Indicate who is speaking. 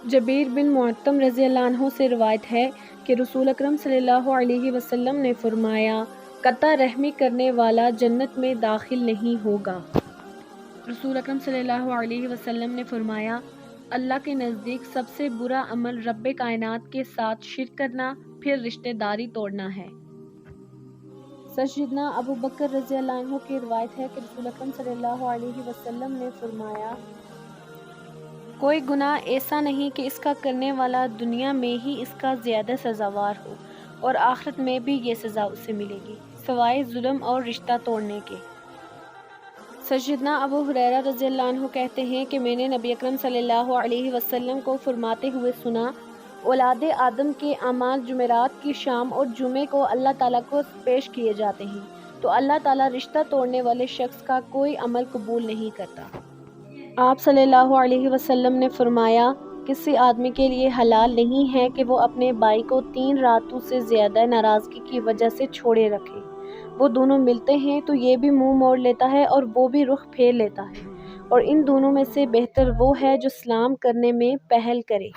Speaker 1: جبیر بن معطم رضی اللہ عنہ سے روایت ہے کہ رسول اکرم صلی اللہ علیہ وسلم نے فرمایا، قطع رحمی کرنے والا جنت میں داخل نہیں ہوگا۔ رسول اکرم صلی اللہ علیہ وسلم نے فرمایا، اللہ کے نزدیک سب سے برا عمل رب کائنات کے ساتھ شرک کرنا، پھر رشتہ داری توڑنا ہے۔ سیدنا ابو بکر رضی اللہ عنہ کی روایت ہے کہ رسول اکرم صلی اللہ علیہ وسلم نے فرمایا، کوئی گناہ ایسا نہیں کہ اس کا کرنے والا دنیا میں ہی اس کا زیادہ سزاوار ہو اور آخرت میں بھی یہ سزا اسے ملے گی، سوائے ظلم اور رشتہ توڑنے کے۔ سیدنا ابو ہریرہ رضی اللہ عنہ کہتے ہیں کہ میں نے نبی اکرم صلی اللہ علیہ وسلم کو فرماتے ہوئے سنا، اولاد آدم کے اعمال جمعرات کی شام اور جمعے کو اللہ تعالیٰ کو پیش کیے جاتے ہیں، تو اللہ تعالیٰ رشتہ توڑنے والے شخص کا کوئی عمل قبول نہیں کرتا۔ آپ صلی اللہ علیہ وسلم نے فرمایا، کسی آدمی کے لیے حلال نہیں ہے کہ وہ اپنے بھائی کو 3 راتوں سے زیادہ ناراضگی کی وجہ سے چھوڑے رکھے۔ وہ دونوں ملتے ہیں تو یہ بھی منہ موڑ لیتا ہے اور وہ بھی رخ پھیر لیتا ہے، اور ان دونوں میں سے بہتر وہ ہے جو سلام کرنے میں پہل کرے۔